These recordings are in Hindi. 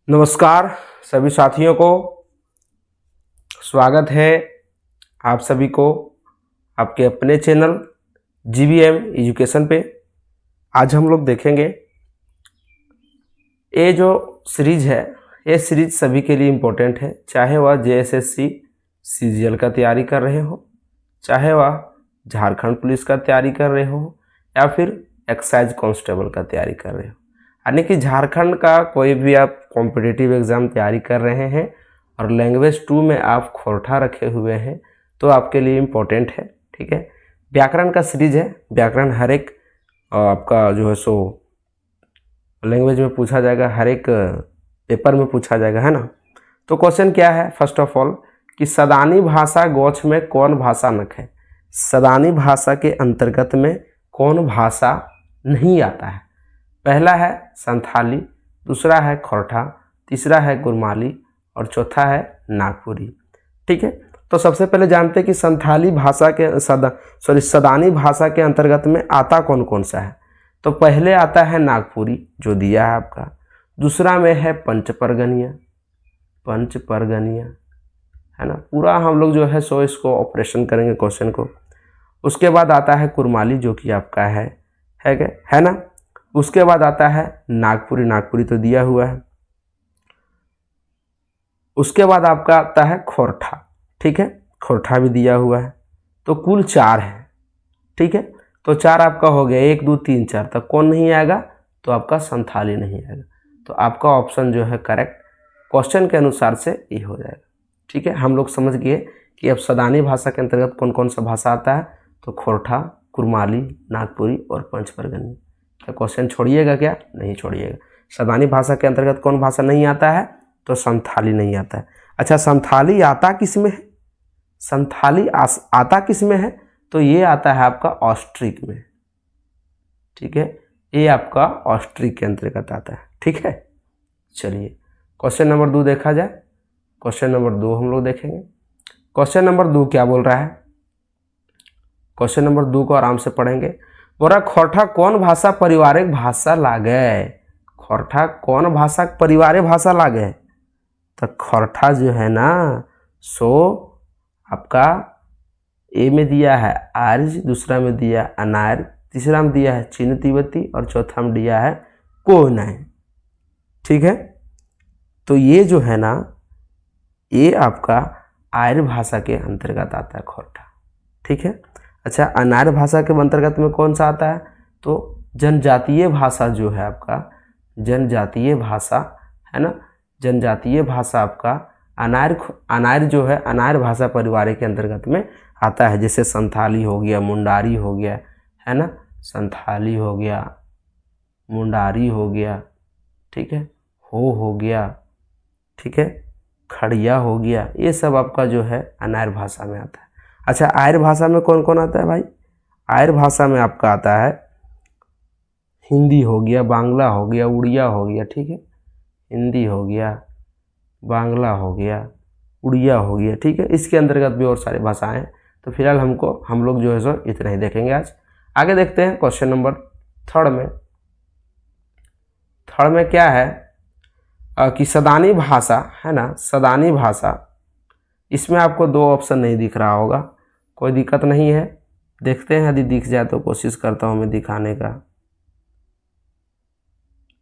नमस्कार सभी साथियों को, स्वागत है आप सभी को आपके अपने चैनल जीबीएम एजुकेशन पे। आज हम लोग देखेंगे ये जो सीरीज है, ये सीरीज सभी के लिए इम्पोर्टेंट है, चाहे वह जेएसएससी सीजीएल का तैयारी कर रहे हो, चाहे वह झारखंड पुलिस का तैयारी कर रहे हो या फिर एक्साइज कांस्टेबल का तैयारी कर रहे हो। यानी कि झारखंड का कोई भी आप कॉम्पिटिटिव एग्ज़ाम तैयारी कर रहे हैं और लैंग्वेज 2 में आप खोरठा रखे हुए हैं तो आपके लिए इम्पोर्टेंट है। ठीक है, व्याकरण का सीरीज है। व्याकरण हर एक आपका जो है सो लैंग्वेज में पूछा जाएगा, हर एक पेपर में पूछा जाएगा, है ना। तो क्वेश्चन क्या है, फर्स्ट ऑफ ऑल कि सदानी भाषा गोछ में कौन भाषा नख है। सदानी भाषा के अंतर्गत में कौन भाषा नहीं आता है। पहला है संथाली, दूसरा है खोरठा, तीसरा है गुरमाली और चौथा है नागपुरी। ठीक है, तो सबसे पहले जानते हैं कि संथाली भाषा के सदानी भाषा के अंतर्गत में आता कौन कौन सा है। तो पहले आता है नागपुरी जो दिया है आपका, दूसरा में है पंचपरगनिया, है ना। पूरा हम लोग जो है सो इसको ऑपरेशन करेंगे क्वेश्चन को। उसके बाद आता है कुरमाली जो कि आपका है ना। उसके बाद आता है नागपुरी तो दिया हुआ है। उसके बाद आपका आता है खोरठा, ठीक है, खोरठा भी दिया हुआ है। तो कुल 4 है। ठीक है, तो 4 आपका हो गया, 1 2 3 4 तक कौन नहीं आएगा, तो आपका संथाली नहीं आएगा। तो आपका ऑप्शन जो है करेक्ट क्वेश्चन के अनुसार से ये हो जाएगा। ठीक है, हम लोग समझ गए कि अब सदानी भाषा के अंतर्गत कौन कौन सा भाषा आता है। तो खोरठा, कुरमाली, नागपुरी और पंचपरगनी। क्या क्वेश्चन छोड़िएगा क्या? नहीं छोड़िएगा। सदानी भाषा के अंतर्गत कौन भाषा नहीं आता है, तो संथाली नहीं आता है। अच्छा, संथाली आता किस में है? संथाली आता किस में है? तो ये आता है आपका ऑस्ट्रिक में। ठीक है, ये आपका ऑस्ट्रिक के अंतर्गत आता है। ठीक है, चलिए क्वेश्चन नंबर 2 देखा जाए। क्वेश्चन नंबर 2 हम लोग देखेंगे। क्वेश्चन नंबर 2 क्या बोल रहा है? क्वेश्चन नंबर 2 को आराम से पढ़ेंगे। बोला खोरठा कौन भाषा पारिवारिक भाषा लागे। खोरठा कौन भाषा परिवारिक भाषा लागे। तो खोरठा जो है ना सो आपका ए में दिया है आर्य, दूसरा में दिया है अनार्य, तीसरा में दिया है चीन तिब्बती और चौथा में दिया है कोहनाई। ठीक है, तो ये जो है ना ये आपका आर्य भाषा के अंतर्गत आता है खोरठा। ठीक है, अच्छा, अनार्य भाषा के अंतर्गत में कौन सा आता है, तो जनजातीय भाषा जो है आपका, जनजातीय भाषा है ना, जनजातीय भाषा आपका अनार्य जो है अनार्य भाषा परिवार के अंतर्गत में आता है। जैसे संथाली हो गया, मुंडारी हो गया, है ना, संथाली हो गया, मुंडारी हो गया, ठीक है, हो गया, ठीक है, खड़िया हो गया, ये सब आपका जो है अनार्य भाषा में आता है। अच्छा, आर्य भाषा में कौन कौन आता है भाई? आर्य भाषा में आपका आता है हिंदी हो गया, बांग्ला हो गया, उड़िया हो गया। ठीक है, हिंदी हो गया, बांग्ला हो गया, उड़िया हो गया। ठीक है, इसके अंतर्गत भी और सारी भाषाएं हैं। तो फिलहाल हम लोग जो है सो इतना ही देखेंगे आज। आगे देखते हैं क्वेश्चन नंबर 3 में। 3 में क्या है कि सदानी भाषा है ना, सदानी भाषा, इसमें आपको 2 ऑप्शन नहीं दिख रहा होगा, कोई दिक्कत नहीं है, देखते हैं यदि दिख जाए तो कोशिश करता हूँ मैं दिखाने का,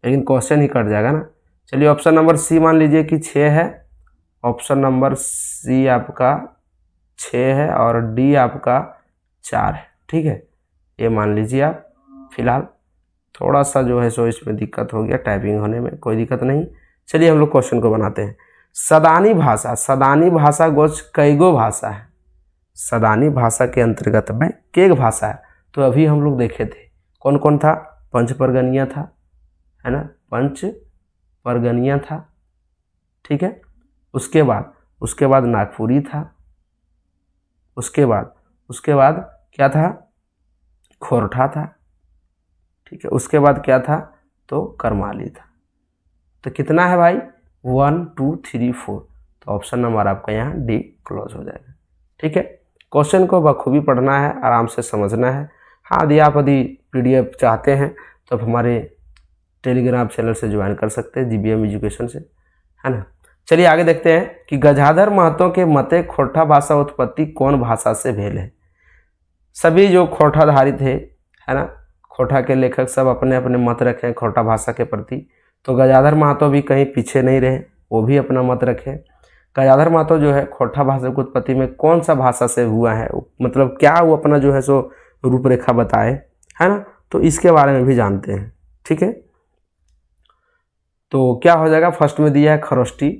लेकिन क्वेश्चन ही कट जाएगा ना। चलिए, ऑप्शन नंबर सी मान लीजिए कि 6 है। ऑप्शन नंबर सी आपका 6 है और डी आपका 4 है। ठीक है, ये मान लीजिए आप। फिलहाल थोड़ा सा जो है सो इसमें दिक्कत हो गया टाइपिंग होने में, कोई दिक्कत नहीं। चलिए हम लोग क्वेश्चन को बनाते हैं। सदानी भाषा गोच कईगो भाषा है। सदानी भाषा के अंतर्गत में केग भाषा है। तो अभी हम लोग देखे थे कौन कौन था, पंचपरगनिया था, है ना, पंचपरगनिया था। ठीक है, उसके बाद नागपुरी था, उसके बाद क्या था, खोरठा था। ठीक है, उसके बाद क्या था, तो करमाली था। तो कितना है भाई, 1 2 3 4। तो ऑप्शन नंबर आपका यहाँ डी क्लोज हो जाएगा। ठीक है, क्वेश्चन को बखूबी पढ़ना है, आराम से समझना है। हाँ, यदि PDF चाहते हैं तो आप हमारे टेलीग्राम चैनल से ज्वाइन कर सकते हैं, जीबीएम एजुकेशन से। है ना। चलिए आगे देखते हैं कि गजाधर महतो के मते खोरठा भाषा उत्पत्ति कौन भाषा से भेल है। सभी जो खोरठाधारी थे, है ना, खोरठा के लेखक सब अपने अपने मत रखे खोरठा भाषा के प्रति। तो गजाधर महतो भी कहीं पीछे नहीं रहे, वो भी अपना मत रखे। गजाधर महतो जो है खोरठा भाषा की उत्पत्ति में कौन सा भाषा से हुआ है, मतलब क्या वो अपना जो है सो रूपरेखा बताए, है ना, तो इसके बारे में भी जानते हैं। ठीक है, तो क्या हो जाएगा, फर्स्ट में दिया है खरोष्ठी,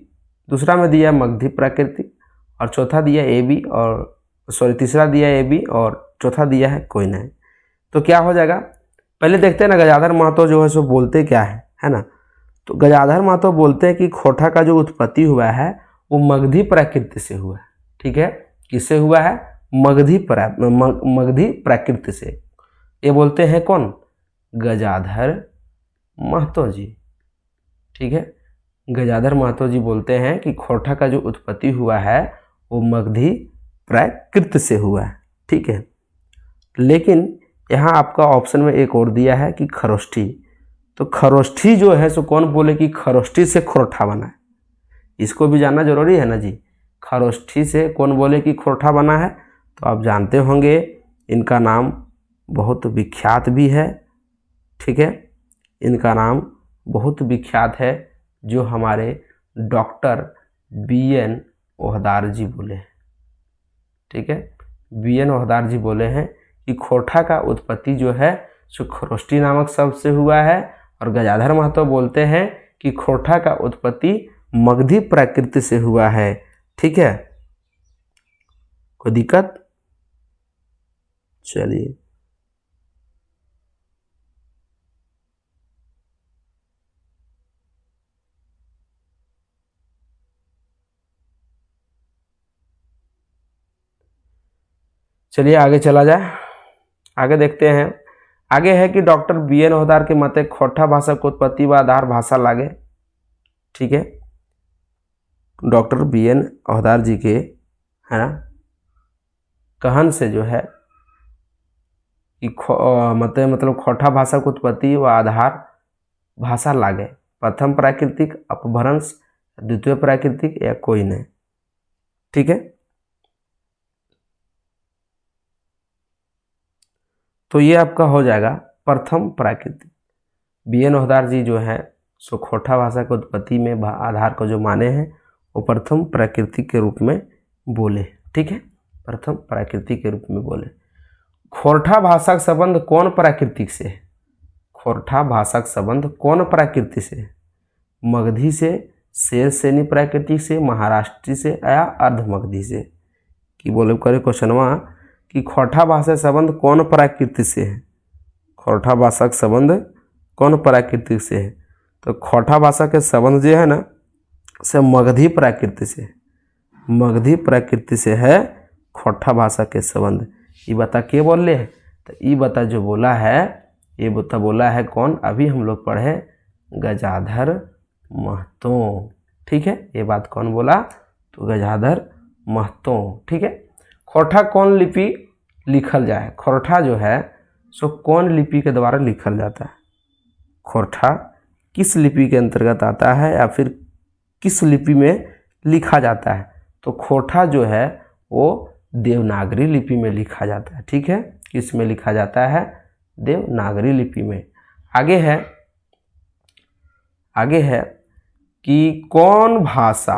दूसरा में दिया है मगधी प्राकृतिक, और चौथा दिया ए बी, और तीसरा दिया है ए बी, और चौथा दिया है कोई नहीं। तो क्या हो जाएगा, पहले देखते हैं ना गजाधर महतो जो है सो बोलते क्या है ना। तो गजाधर महतो बोलते हैं कि खोरठा का जो उत्पत्ति हुआ है वो मगधी प्राकृत से हुआ है। ठीक है, किससे हुआ है, मगधी प्राकृत से। ये बोलते हैं कौन, गजाधर महतो जी। ठीक है, गजाधर महतो जी बोलते हैं कि खोरठा का जो उत्पत्ति हुआ है वो मगधी प्राकृत से हुआ है। ठीक है, लेकिन यहाँ आपका ऑप्शन में एक और दिया है कि खरोष्ठी। तो खरोष्ठी जो है सो कौन बोले कि खरोष्ठी से खोरठा बना है, इसको भी जानना जरूरी है ना जी। खरोष्ठी से कौन बोले कि खोरठा बना है, तो आप जानते होंगे इनका नाम बहुत विख्यात भी है। ठीक है, इनका नाम बहुत विख्यात है, जो हमारे डॉक्टर BN ओहदार जी बोले हैं। ठीक है, BN ओहदार जी बोले हैं कि खोरठा का उत्पत्ति जो है सो खरोष्ठी नामक शब्द से हुआ है, और गजाधर महतो बोलते हैं कि खोरठा का उत्पत्ति मगधी प्राकृत से हुआ है। ठीक है, कोई दिक्कत, चलिए चलिए आगे चला जाए, आगे देखते हैं। आगे है कि डॉक्टर BN ओहदार के मते खोरठा भाषा को उत्पत्ति व आधार भाषा लागे। ठीक है, डॉक्टर BN ओहदार जी के, है ना, कहन से जो है कि मतलब खोरठा भाषा को उत्पत्ति व आधार भाषा लागे, प्रथम प्राकृतिक, अपभ्रंश, द्वितीय प्राकृतिक या कोई नहीं। ठीक है, तो ये आपका हो जाएगा प्रथम प्राकृतिक। BN ओहदार जी जो है सो खोरठा भाषा की उत्पत्ति में आधार को जो माने हैं वो प्रथम प्राकृतिक के रूप में बोले। ठीक है, प्रथम प्राकृतिक के रूप में बोले। खोरठा भाषा का संबंध कौन प्राकृतिक से है, खोरठा भाषा का संबंध कौन प्राकृतिक से है, मगधी से, शेरसेनी प्राकृतिक से, महाराष्ट्री से या अर्धमगधी से। कि बोले करे क्वेश्चनवा कि खोरठा भाषा का संबंध कौन प्राकृतिक से है, खोरठा भाषा का संबंध कौन प्राकृतिक से है, तो खोरठा भाषा के संबंध जो है ना से मगधी प्राकृतिक से, मगधी प्राकृतिक से है खोरठा भाषा के संबंध। ये बता के बोले है, तो ये बता जो बोला है, ये बता बोला है कौन, अभी हम लोग पढ़े गजाधर महतो। ठीक है, ये बात कौन बोला, तो गजाधर महतो। ठीक है, खोरठा कौन लिपि लिखल जाए, खोरठा जो है सो कौन लिपि के द्वारा लिखल जाता है, खोरठा किस लिपि के अंतर्गत आता है या फिर किस लिपि में लिखा जाता है, तो खोरठा जो है वो देवनागरी लिपि में लिखा जाता है। ठीक है, किस में लिखा जाता है, देवनागरी लिपि में। आगे है कि कौन भाषा,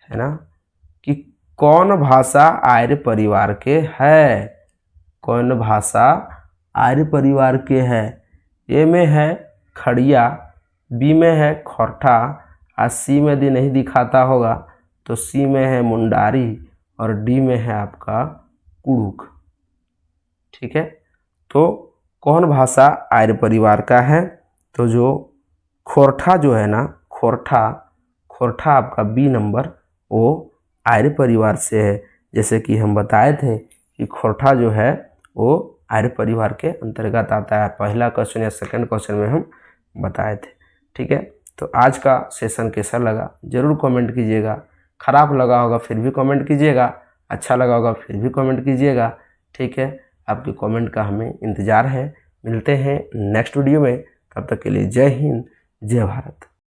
है ना, कि कौन भाषा आर्य परिवार के है, कौन भाषा आर्य परिवार के है। ए में है खड़िया, बी में है खोरठा, और सी में दी नहीं दिखाता होगा तो सी में है मुंडारी, और डी में है आपका कुड़ुक। ठीक है, तो कौन भाषा आर्य परिवार का है, तो जो खोरठा जो है ना, खोरठा आपका बी नंबर वो आर्य परिवार से है। जैसे कि हम बताए थे कि खोरठा जो है वो आर्य परिवार के अंतर्गत आता है, पहला क्वेश्चन या सेकंड क्वेश्चन में हम बताए थे। ठीक है, तो आज का सेशन कैसा लगा ज़रूर कमेंट कीजिएगा, ख़राब लगा होगा फिर भी कमेंट कीजिएगा, अच्छा लगा होगा फिर भी कमेंट कीजिएगा। ठीक है, आपके कमेंट का हमें इंतज़ार है। मिलते हैं नेक्स्ट वीडियो में, तब तक के लिए जय हिंद, जय भारत।